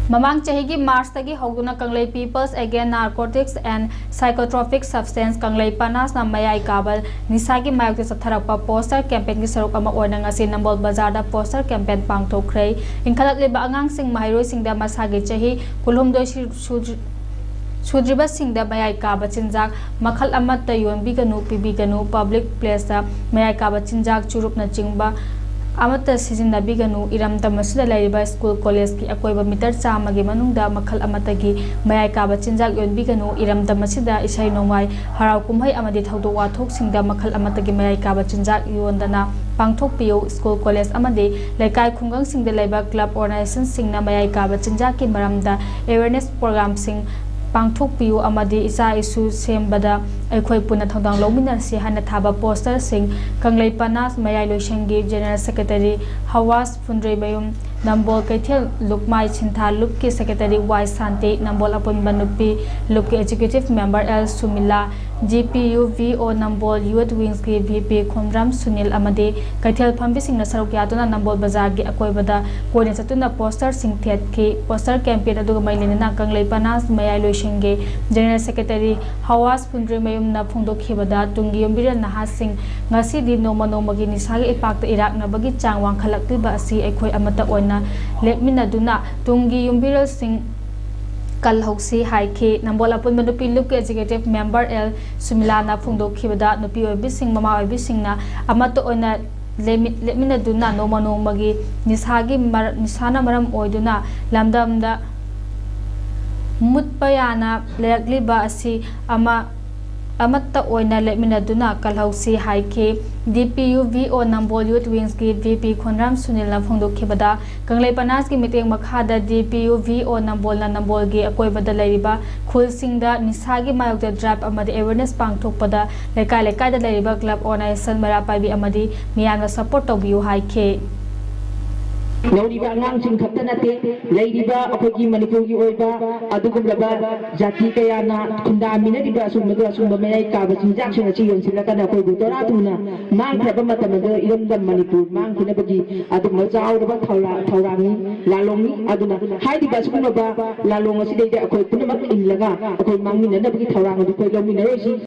Mamang chahigi March tagi hoguna Kanglei Peoples Against Narcotics and Psychotropic Substance Kanglei Panas na Mayai Kabal nisagi mayokta satharakpa poster campaign gi saruk ama oina ngasi Nambol Bazar da poster campaign pangthokhre inkhalat leba angang sing mahairoi singda masagi chahi kulhumdoi Sudriba Singda Mayai Kaba Chinjak Makhal Amata Yonbiganu Pibiganu Public Place da Mayai Kaba Chinjak Churup na Chingba Amata Sizina Biganu Iram Tamasida Laiba School College ki Akoiba Mitar Chamagi Manungda Makhal Amatagi Mayai Kaba Chinjak Yonbiganu Iram Tamasida Isai Nomai Harau Kumhai Amadi Thaudo Wathok Singda Makhal Amatagi Mayai Kaba Chinjak Yondana Pangthok Pio School College Amadi Laikai Khungang Singda Laiba Club Organization Singna Mayai Kaba Chinjak ki Maramda Awareness Program Sing Pangthok Piu Amadi Isa Isu Sembada Ekhoi Puna Thongdang Lominarsi Hana Thaba Poster Sing Kanglei Panas Mayai Loishangi General Secretary Hawas Fundrei Bayum Nambol Kaithel Lukmai Chintha Lupki Secretary Y Sante Nambol Apun Banupi Lupki Executive Member L Sumila GPU VO Nambol Youth Wings ki VP Khomram Sunil Amadi Kaithel Phambi Singna Sarukyatuna Nambol Bazar gi Akoibada Koine Satuna Poster Sing Thet ki Poster Campaign aduga Mailina Kanglei Panas Mayai Loishangi General Secretary Hawas Fundrei Mayum na Phongdokhibada Tungi Yombira Naha Sing ngasi di noma nomagi nisagi ipakta Iraq na bagi chang wangkhalakliba asi Ekhoi amata oina lepminaduna Tungi Yombira Sing Kalhausi Haike Nambol Apun Manupi Luke Executive Member L Sumilana Phongdokhibada Nupi Oibi Sing Mama Oibi Singna amata oina lepminaduna noma nomagi nisagi nisana maram oiduna lamdamda Mutpayana Lerakliba asi Amatta oina lepminaduna Kalhausi Haike DPU VO Nambol Youth Wings ki VP Khonram Sunil na Phongdokhibada Kanglei Panas ki miteng makhada DPU VO Nambol na Nambol gi akoibada lairiba khul singda nisagi mayokta drive amadi awareness pangthokpada lekai da lairiba club organization mara paibi amadi miyamna support tobiu haike Nauriba ngang sing khatta nate leidiba akogi Manipur gi oiba adugumlaba jati kayana khunda minadiba sumba mayai kaba chinjak sina chi yonsilaka kana koi butora tuna mang khaba matamada iramda Manipur mang kinabagi adugma jawraba thaurangi lalongi aduna haidiba sumba lalong asi deida akoi punamak inlaga akoi mangmina nabagi thaurang adu koi lominaroi